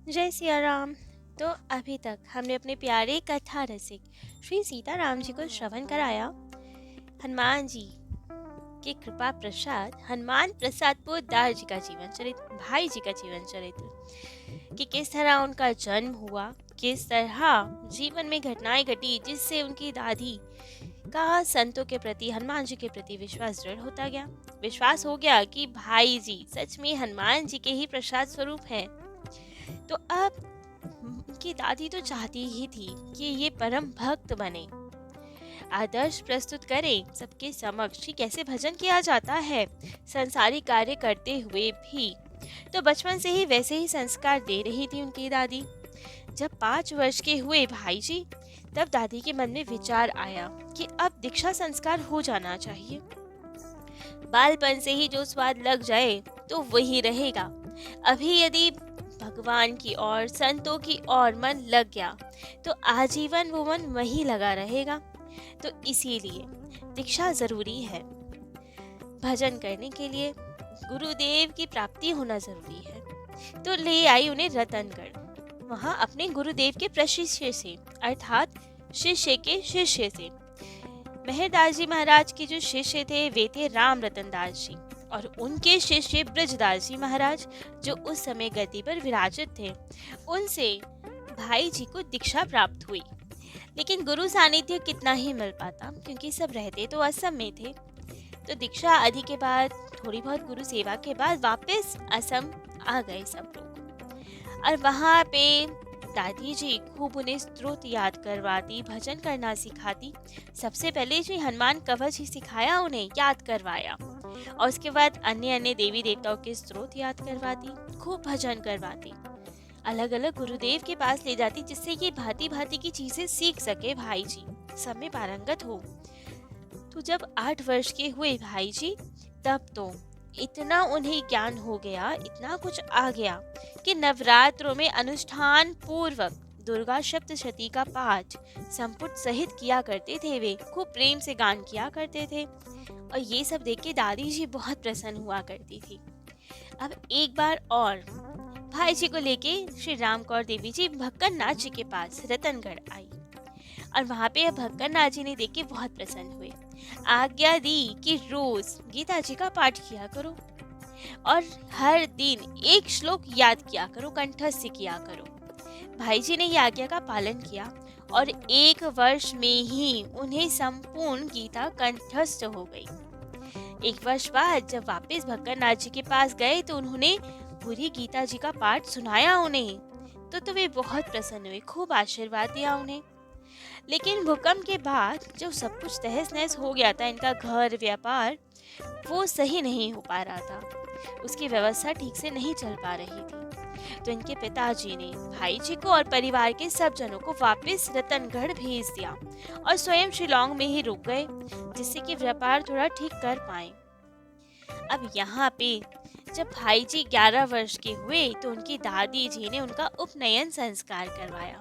जय सिया राम। तो अभी तक हमने अपने प्यारे कथा रसिक श्री सीताराम जी को श्रवण कराया। हनुमान जी के कृपा प्रसाद हनुमान प्रसाद पोद्दार जी का जीवन चरित्र, भाई जी का जीवन चरित्र, कि किस तरह उनका जन्म हुआ, किस तरह जीवन में घटनाएं घटी जिससे उनकी दादी का संतों के प्रति, हनुमान जी के प्रति विश्वास दृढ़ होता गया। विश्वास हो गया कि भाई जी सच में हनुमान जी के ही प्रसाद स्वरूप हैं। तो अब उनकी दादी तो चाहती ही थी कि ये परम भक्त बने, आदर्श प्रस्तुत करें सबके समक्ष कि कैसे भजन किया जाता है संसारी कार्य करते हुए भी। तो बचपन से ही वैसे ही संस्कार दे रही थी उनकी दादी। जब 5 वर्ष के हुए भाई जी, तब दादी के मन में विचार आया कि अब दीक्षा संस्कार हो जाना चाहिए। बालपन से ही जो स्वाद लग जाए तो वही रहेगा। अभी यदि भगवान की ओर, संतों की ओर मन लग गया तो आजीवन वो मन वहीं लगा रहेगा। तो इसीलिए दीक्षा जरूरी है। भजन करने के लिए गुरुदेव की प्राप्ति होना जरूरी है। तो ले आई उन्हें रतनगढ़, वहां अपने गुरुदेव के प्रशिष्य से, अर्थात शिष्य के शिष्य से। मेहरदास जी महाराज के जो शिष्य थे वे थे राम रतन दास जी, और उनके शिष्य ब्रजदास जी महाराज जो उस समय गद्दी पर विराजित थे। उनसे भाई जी को दीक्षा प्राप्त हुई। लेकिन गुरु सानिध्य कितना ही मिल पाता, क्योंकि सब रहते तो असम में थे। तो दीक्षा आदि के बाद, थोड़ी बहुत गुरु सेवा के बाद वापस असम आ गए सब लोग। और वहाँ पे दादी जी खूब उन्हें स्तोत्र याद करवाती, भजन करना सिखाती। सबसे पहले जी हनुमान कवच ही सिखाया, उन्हें याद करवाया, और उसके बाद अन्य अन्य देवी देवताओं के स्तोत्र याद करवाती, खूब भजन करवाती। अलग अलग गुरुदेव के पास ले जाती जिससे ये भांति भांति की चीजें सीख सके भाई जी, सब में पारंगत हो। तो जब 8 वर्ष के हुए भाई जी, तब तो इतना उन्हें ज्ञान हो गया, इतना कुछ आ गया कि नवरात्रों में अनुष्ठान पूर्वक दुर्गा सप्तशती का पाठ संपुट सहित किया करते थे। वे खूब प्रेम से गान किया करते थे, और ये सब देख के दादी जी बहुत प्रसन्न हुआ करती थी। अब एक बार और भाई जी को लेके श्री राम कौर देवी जी भक्कन नाथ जी के पास रतनगढ़ आई, और वहाँ पे भक्कन नाथ जी ने देख के बहुत प्रसन्न हुए। आज्ञा दी कि रोज गीता जी का पाठ किया करो, और हर दिन एक श्लोक याद किया करो, कंठस्थ किया करो। भाई जी ने ये आज्ञा का पालन किया, और 1 वर्ष में ही उन्हें संपूर्ण गीता कंठस्थ हो गई। 1 वर्ष बाद जब वापस भक्कन नाथ जी के पास गए तो उन्होंने पूरी गीता जी का पाठ सुनाया उन्हें। तो वे बहुत प्रसन्न हुए, खूब आशीर्वाद दिया उन्हें। लेकिन भूकंप के बाद जो सब कुछ तहस नहस हो गया था, इनका घर व्यापार वो सही नहीं हो पा रहा था, उसकी व्यवस्था ठीक से नहीं चल पा रही थी। तो इनके पिताजी ने भाई जी को और परिवार के सब जनों को वापस रतनगढ़ भेज दिया, और स्वयं शिलोंग में ही रुक गए, जिससे कि व्यापार थोड़ा ठीक कर पाए। अब यहाँ पे जब भाई जी 11 वर्ष के हुए तो उनकी दादी जी ने उनका उपनयन संस्कार करवाया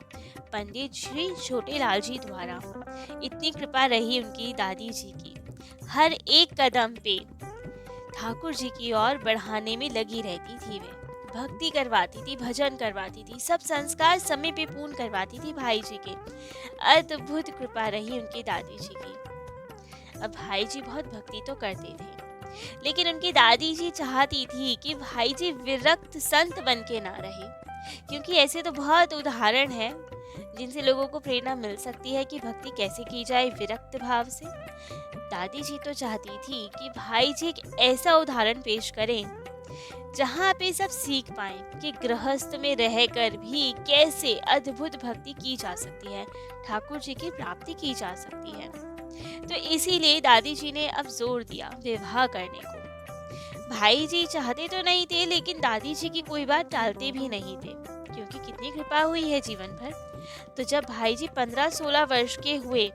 पंडित श्री छोटेलाल जी द्वारा। इतनी कृपा रही उनकी दादी जी की, हर एक कदम पे ठाकुर जी की ओर बढ़ाने में लगी रहती थी। वे भक्ति करवाती थी, भजन करवाती थी, सब संस्कार समय पे पूर्ण करवाती थी भाई जी के। अद्भुत कृपा रही उनकी दादी जी की। अब भाई जी बहुत भक्ति तो करते थे, लेकिन उनकी दादी जी चाहती थी कि भाई जी विरक्त संत बन के ना रहे, क्योंकि ऐसे तो बहुत उदाहरण हैं जिनसे लोगों को प्रेरणा मिल सकती है कि भक्ति कैसे की जाए विरक्त भाव से। दादी जी तो चाहती थी कि भाई जी एक ऐसा उदाहरण पेश करें जहाँ पे सब सीख पाएं कि गृहस्थ में रहकर भी कैसे अद्भुत भक्ति की जा सकती है, ठाकुर जी की प्राप्ति की जा सकती है। तो इसीलिए दादी जी ने अब जोर दिया विवाह करने को। भाई जी चाहते तो नहीं थे, लेकिन दादी जी की कोई बात टालते भी नहीं थे, क्योंकि कितनी कृपा हुई है जीवन भर। तो जब भाई जी 15-16 वर्ष के हुए,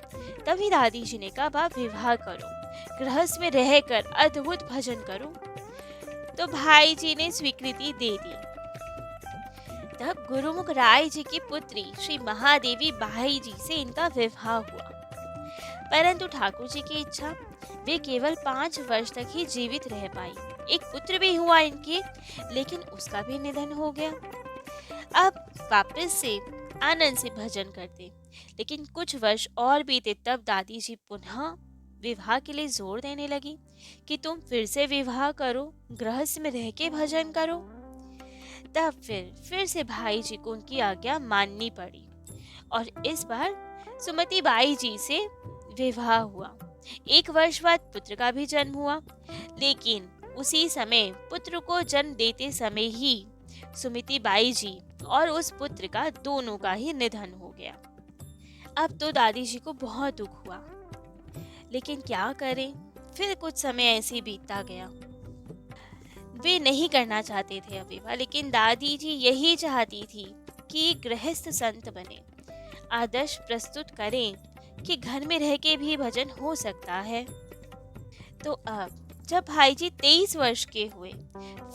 तभी दादी जी ने कहा आप विवाह करो, गृहस्थ में रहकर अद्भुत भजन करो। तो भाई जी ने स्वीकृति दे दी। तब गुरुमुख राय जी की पुत्री श्री महादेवी बाई जी से इनका विवाह हुआ, परंतु ठाकुर जी की इच्छा, वे केवल 5 वर्ष तक ही जीवित रह पाई। एक पुत्र भी हुआ इनके, लेकिन उसका भी निधन हो गया। अब वापस से आनंद से भजन करते। लेकिन कुछ वर्ष और बीते तब दादी जी पुनः विवाह के लिए जोर देने लगी कि तुम फिर से विवाह करो, गृहस्थ में रह के भजन करो। तब फिर से भाई जी को उनकी आज्ञा माननी पड़ी और इस बार सुमति बाई जी से विवाह हुआ। 1 वर्ष बाद पुत्र का भी जन्म हुआ, लेकिन उसी समय पुत्र को जन्म देते समय ही सुमति बाई जी और उस पुत्र का दोनों का ही निधन हो गया। अब तो दादी जी को बहुत दुख हुआ, लेकिन क्या करें, फिर कुछ समय ऐसे ही बीतता गया। वे नहीं करना चाहते थे अब विवाह, लेकिन दादी जी यही चाहती थी कि गृहस्थ संत बने, आदर्श प्रस्तुत करें कि घर में रह के भी भजन हो सकता है। तो अब जब भाई जी 23 वर्ष के हुए,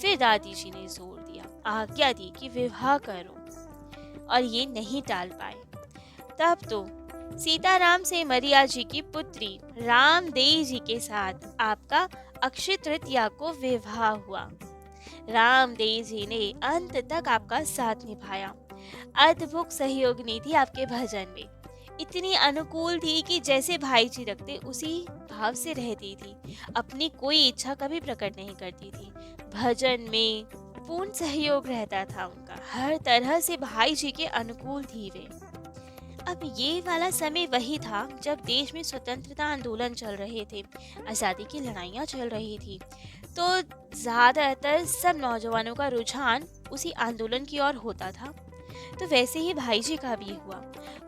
फिर दादी जी ने जोर दिया, आज्ञा दी कि विवाह करो, और ये नहीं टाल पाए। तब तो सीताराम से मरिया जी की पुत्री रामदेई जी के साथ आपका अक्षय तृतीया को विवाह हुआ। रामदेई जी ने अंत तक आपका साथ निभाया। अद्भुत सहयोगिनी थी आपके भजन में, इतनी अनुकूल थी कि जैसे भाई जी रखते उसी भाव से रहती थी, अपनी कोई इच्छा कभी प्रकट नहीं करती थी। भजन में पूर्ण सहयोग रहता था उनका, हर तरह से भाई जी के अनुकूल थी वे। अब ये वाला समय वही था जब देश में स्वतंत्रता आंदोलन चल रहे थे, आज़ादी की लड़ाइयाँ चल रही थी, तो ज़्यादातर सब नौजवानों का रुझान उसी आंदोलन की ओर होता था। तो वैसे ही भाई जी का भी हुआ,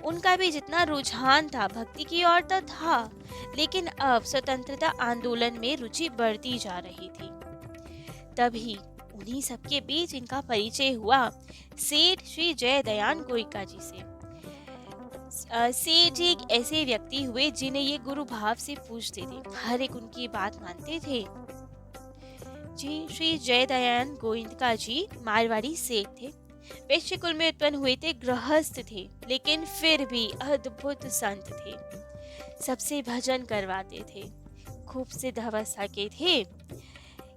उनका भी जितना रुझान था भक्ति की ओर तो था, लेकिन अब स्वतंत्रता आंदोलन में रुचि बढ़ती जा रही थी। तभी उन्हीं सबके बीच इनका परिचय हुआ सेठ श्री जयदयान गोइका जी से। सेठ जी एक ऐसे व्यक्ति हुए जिन्हें ये गुरु भाव से पूछते थे, हर एक उनकी बात मानते थे। जी श्री जयदयान गोइंका जी मारवाड़ी सेठ थे, वैश्य कुल में उत्पन्न हुए थे, गृहस्थ थे, लेकिन फिर भी अद्भुत संत थे। सबसे भजन करवाते थे, खूब सिद्ध अवस्था के थे।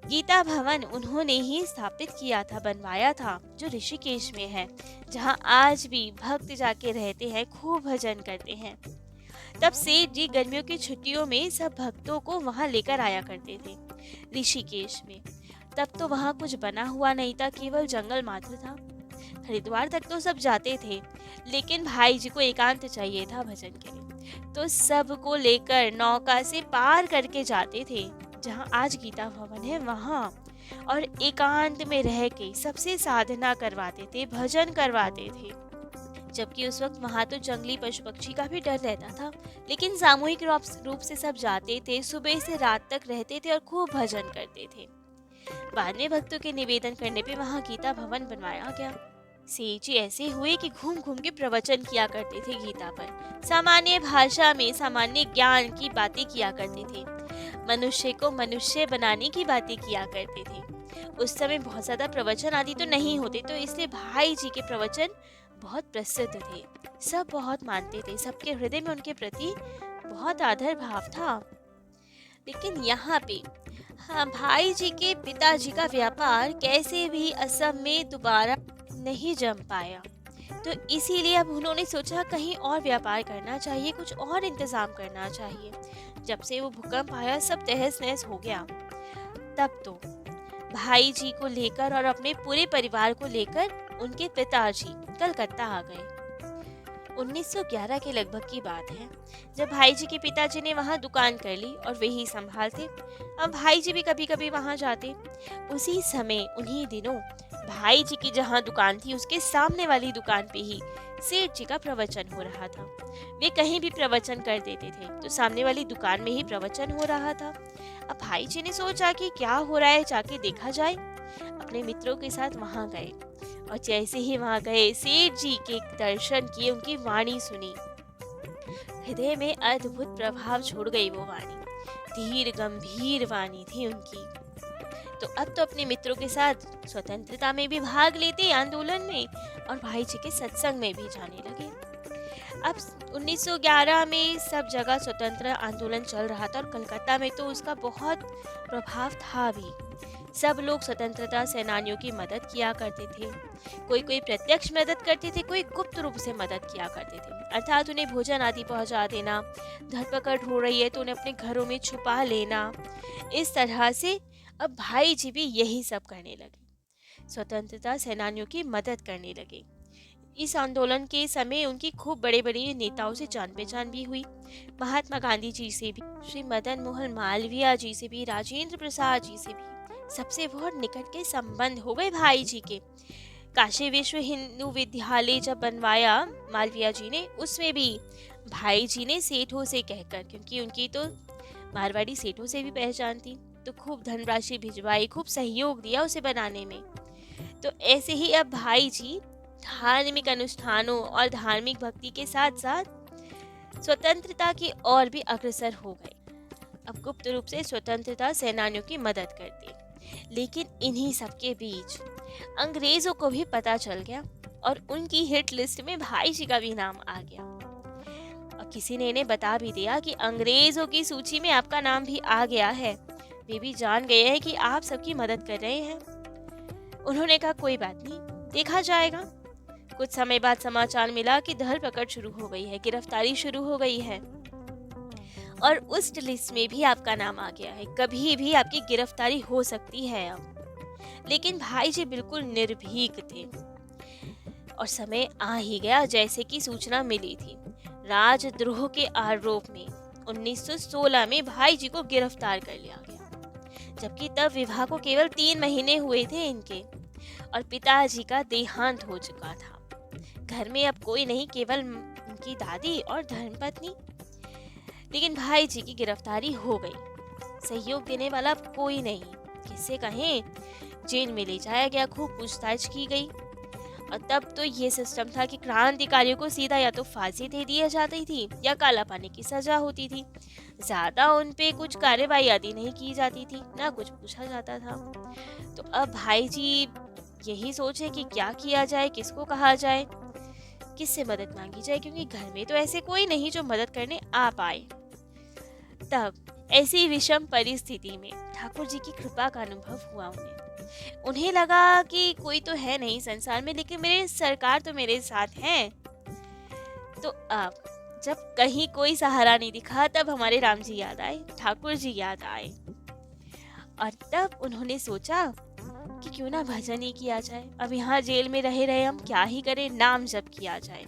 गीता भवन उन्होंने ही स्थापित किया था, बनवाया था, जो ऋषिकेश में है, जहाँ आज भी भक्त जाके रहते हैं, खूब भजन करते हैं। तब सेठ जी गर्मियों की छुट्टियों में सब भक्तों को वहाँ लेकर आया करते थे ऋषिकेश में। तब तो वहाँ कुछ बना हुआ नहीं था, केवल जंगल मात्र था। हरिद्वार तक तो सब जाते थे, लेकिन भाई जी को एकांत चाहिए था भजन के लिए, तो सबको लेकर नौका से पार करके जाते थे, जहाँ आज गीता भवन है वहाँ, और एकांत में रह के सबसे साधना करवाते थे, भजन करवाते थे। जबकि उस वक्त वहाँ तो जंगली पशु पक्षी का भी डर रहता था, लेकिन सामूहिक रूप से सब जाते थे, सुबह से रात तक रहते थे और खूब भजन करते थे। बाद में भक्तों के निवेदन करने पे वहाँ गीता भवन बनवाया गया। सेठ जी ऐसे हुए कि घूम घूम के प्रवचन किया करते थे गीता पर, सामान्य भाषा में सामान्य ज्ञान की बातें किया करते थे, मनुष्य को मनुष्य बनाने की बातें किया करते थे। उस समय बहुत ज्यादा प्रवचन आदि तो नहीं होते, तो इसलिए भाई जी के प्रवचन बहुत प्रसिद्ध थे, सब बहुत मानते थे, सबके हृदय में उनके प्रति बहुत आदर भाव था। लेकिन यहाँ पे भाई जी के पिताजी का व्यापार कैसे भी असम में दोबारा नहीं जम पाया, तो इसीलिए अब उन्होंने सोचा कहीं और व्यापार करना चाहिए, कुछ और इंतजाम करना चाहिए। जब से वो भूकंप आया सब तहस नहस हो गया। तब तो भाई जी को लेकर और अपने पूरे परिवार को लेकर उनके पिताजी कलकत्ता आ गए। 1911 के लगभग की बात है, जब भाई जी के पिताजी ने वहाँ दुकान कर ली और वे ही संभालते। अब भाई जी भी कभी कभी वहाँ जाते। उसी समय उन्हीं दिनों भाई जी की जहाँ दुकान थी उसके सामने वाली दुकान पे ही सेठ जी का प्रवचन हो रहा था। वे कहीं भी प्रवचन कर देते थे, तो सामने वाली दुकान में ही प्रवचन हो रहा था। अब भाई जी ने सोचा कि क्या हो रहा है, जाके देखा जाए। अपने मित्रों के साथ वहाँ गए, और जैसे ही वहाँ गए सेठ जी के दर्शन किए, उनकी वाणी सुनी, हृदय में अद्भुत प्रभाव छोड़ गई वो वाणी। धीर गंभीर वाणी थी उनकी। तो अब तो अपने मित्रों के साथ स्वतंत्रता में भी भाग लेते, आंदोलन में, और भाई जी के सत्संग में भी जाने लगे। अब 1911 में सब जगह स्वतंत्र आंदोलन चल रहा था, और कलकत्ता में तो उसका बहुत प्रभाव था भी। सब लोग स्वतंत्रता सेनानियों की मदद किया करते थे। कोई कोई प्रत्यक्ष मदद करते थे, कोई गुप्त रूप से मदद किया करते थे, अर्थात उन्हें भोजन आदि पहुंचा देना, धरपकड़ हो रही है तो उन्हें अपने घरों में छुपा लेना। इस तरह से अब भाई जी भी यही सब करने लगे, स्वतंत्रता सेनानियों की मदद करने लगे। इस आंदोलन के समय उनकी खूब बड़े बड़े नेताओं से जान पहचान भी हुई। महात्मा गांधी जी से भी, श्री मदन मोहन मालवीय जी से भी, राजेंद्र प्रसाद जी से भी सबसे बहुत निकट के संबंध हो गए भाई जी के। काशी विश्व हिंदू विद्यालय जब बनवाया मालवीय जी ने, उसमें भी भाई जी ने सेठों से कहकर, क्योंकि उनकी तो मारवाड़ी सेठों से भी पहचान थी, तो खूब धनराशि भिजवाई, खूब सहयोग दिया उसे बनाने में। तो ऐसे ही अब भाई जी धार्मिक अनुष्ठानों और धार्मिक भक्ति के साथ साथ स्वतंत्रता की ओर भी अग्रसर हो गए। अब गुप्त रूप से स्वतंत्रता सेनानियों की मदद करते। लेकिन इन्हीं सबके बीच अंग्रेजों को भी पता चल गया और उनकी हिट लिस्ट में भाई जी का भी नाम आ गया। और किसी ने इन्हें बता भी दिया कि अंग्रेजों की सूची में आपका नाम भी आ गया है, वे भी जान गए हैं कि आप सबकी मदद कर रहे हैं। उन्होंने कहा कोई बात नहीं, देखा जाएगा। कुछ समय बाद समाचार मिला कि धरपकड़ शुरू हो गई है, गिरफ्तारी शुरू हो गई है और उस लिस्ट में भी आपका नाम आ गया है, कभी भी आपकी गिरफ्तारी हो सकती है अब। लेकिन भाई जी बिल्कुल निर्भीक थे और समय आ ही गया जैसे कि सूचना मिली थी। राजद्रोह के आरोप में 1916 में भाई जी को गिरफ्तार कर लिया गया, जबकि तब विवाह को केवल 3 महीने हुए थे इनके और पिताजी का देहांत हो चुका था। घर में अब कोई नहीं, केवल उनकी दादी और धर्मपत्नी। लेकिन भाई जी की गिरफ्तारी हो गई, सहयोग देने वाला कोई नहीं, किससे कहें। जेल में ले जाया गया, खूब पूछताछ की गई और तब तो ये सिस्टम था कि क्रांतिकारियों को सीधा या तो फांसी दे दी जाती थी या काला पानी की सजा होती थी। ज्यादा उन पे कुछ कार्रवाई आदि नहीं की जाती थी, ना कुछ पूछा जाता था। तो अब भाई जी यही सोचे कि क्या किया जाए, किसको कहा जाए, किससे मदद मांगी जाए, क्योंकि घर में तो ऐसे कोई नहीं जो मदद करने आ पाए। तब ऐसी विषम परिस्थिति में ठाकुर जी की कृपा का अनुभव हुआ उन्हें लगा कि कोई तो है नहीं संसार में, लेकिन मेरे सरकार तो मेरे साथ हैं। तो अब जब कहीं कोई सहारा नहीं दिखा, तब हमारे राम जी याद आए, ठाकुर जी याद आए और तब उन्होंने सोचा कि क्यों ना भजन ही किया जाए। अब यहाँ जेल में रहे रहे हम क्या ही करें, नाम जप किया जाए।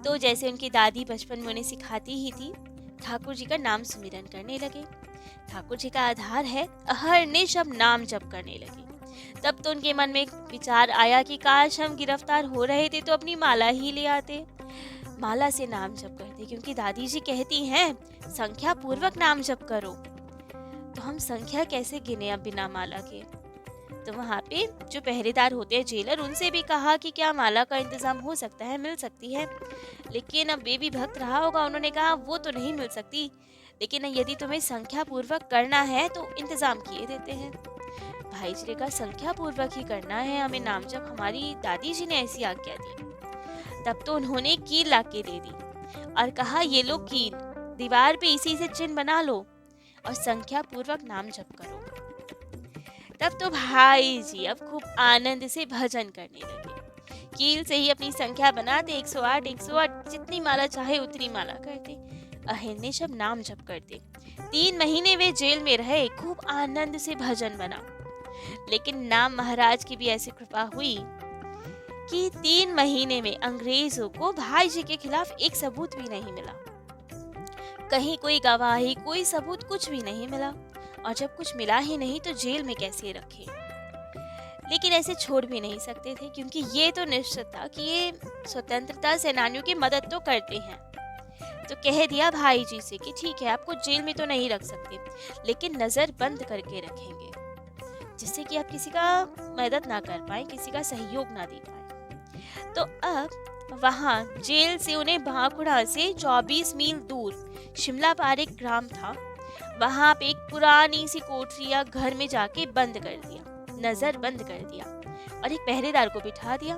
तो जैसे उनकी दादी बचपन में उन्हें सिखाती ही थी, ठाकुर जी का नाम सुमिरन करने लगे। ठाकुर जी का आधार है अहरनिश, अब नाम जप करने लगे। तब तो उनके मन में एक विचार आया कि काश हम गिरफ्तार हो रहे थे तो अपनी माला ही ले आते, माला से नाम जप करते, क्योंकि दादी जी कहती हैं संख्या पूर्वक नाम जप करो। तो हम संख्या कैसे गिने अब बिना माला के। तो वहाँ पे जो पहरेदार होते हैं जेलर, उनसे भी कहा कि क्या माला का इंतजाम हो सकता है, मिल सकती है। लेकिन अब बेबी भक्त रहा होगा, उन्होंने कहा वो तो नहीं मिल सकती, लेकिन यदि तुम्हें संख्या पूर्वक करना है तो इंतजाम किए देते हैं। भाई जी ने कहा संख्या पूर्वक ही करना है हमें नाम जप, हमारी दादी जी ने ऐसी आज्ञा दी। तब तो उन्होंने कील ला के दे दी और कहा ये लो कील, दीवार पे इसी से चिन्ह बना लो और संख्या पूर्वक नाम जप करो। तब तो भाई जी अब खूब आनंद से भजन करने लगे। कील से ही अपनी संख्या बनाते, 108 108, जितनी माला चाहे उतनी माला करते, अहिर्निश अब नाम जप करते। 3 महीने वे जेल में रहे, खूब आनंद से भजन बना। लेकिन नाम महाराज की भी ऐसी कृपा हुई कि 3 महीने में अंग्रेजों को भाई जी के खिलाफ एक सबूत भी नहीं मिला, कहीं कोई गवाही, कोई सबूत, कुछ भी नहीं मिला। और जब कुछ मिला ही नहीं तो जेल में कैसे रखे। लेकिन ऐसे छोड़ भी नहीं सकते थे, क्योंकि ये तो निश्चित था कि ये स्वतंत्रता सेनानियों की मदद तो करते हैं। तो कह दिया भाई जी से कि ठीक है, आपको जेल में तो नहीं रख सकते, लेकिन नजर बंद करके रखेंगे, जिससे कि आप किसी का मदद ना कर पाए, किसी का सहयोग ना दे पाए। तो अब वहाँ जेल से उन्हें भाखुड़ा से 24 मील दूर शिमला पार एक ग्राम था, वहाँ पे एक पुरानी सी कोठरी या घर में जाके बंद कर दिया, नजर बंद कर दिया और एक पहरेदार को बिठा दिया।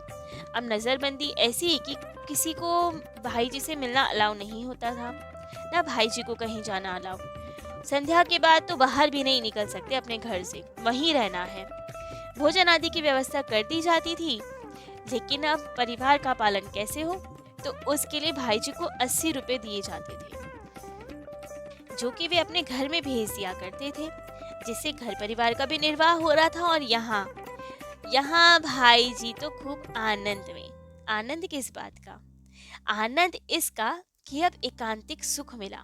अब नजरबंदी ऐसी कि किसी को भाई जी से मिलना अलाउ नहीं होता था, ना भाई जी को कहीं जाना अलाउ। संध्या के बाद तो बाहर भी नहीं निकल सकते अपने घर से, वहीं रहना है। भोजन आदि की व्यवस्था कर दी जाती थी, लेकिन अब परिवार का पालन कैसे हो, तो उसके लिए भाई जी को 80 रुपए दिए जाते थे, जो कि वे अपने घर में भेज दिया करते थे, जिससे घर परिवार का भी निर्वाह हो रहा था। और यहाँ यहाँ भाई जी तो खूब आनंद में। आनंद किस बात का? आनंद इसका कि अब एकांतिक सुख मिला।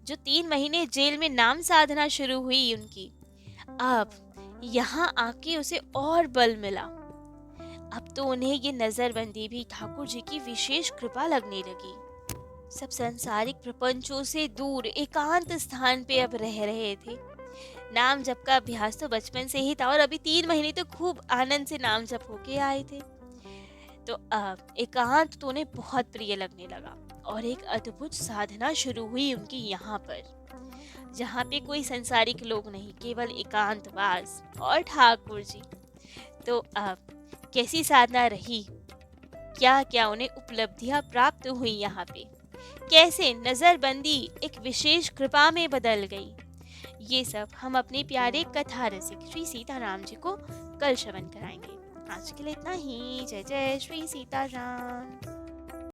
जो 3 महीने जेल में नाम साधना शुरू हुई उनकी, अब यहाँ आके उसे और बल मिला। अब तो उन्हें ये नजरबंदी भी ठाकुर जी की विशेष कृपा लगने लगी। सब सांसारिक प्रपंचों से दूर एकांत स्थान पे अब रह रहे थे। नाम जप का अभ्यास तो बचपन से ही था, और अभी 3 महीने तो खूब आनंद से नाम जप होके आए थे। तो अब एकांत तो उन्हें बहुत प्रिय लगने लगा, और एक अद्भुत साधना शुरू हुई उनकी यहाँ पर, जहाँ पे कोई संसारिक लोग नहीं, केवल एकांतवास और ठाकुर जी। तो अब कैसी साधना रही, क्या क्या उन्हें उपलब्धियां प्राप्त हुई यहाँ पे, कैसे नजरबंदी एक विशेष कृपा में बदल गई, ये सब हम अपने प्यारे कथा रसिक श्री सीताराम जी को कल श्रवण कराएंगे। आज के लिए इतना ही। जय जय श्री सीताराम।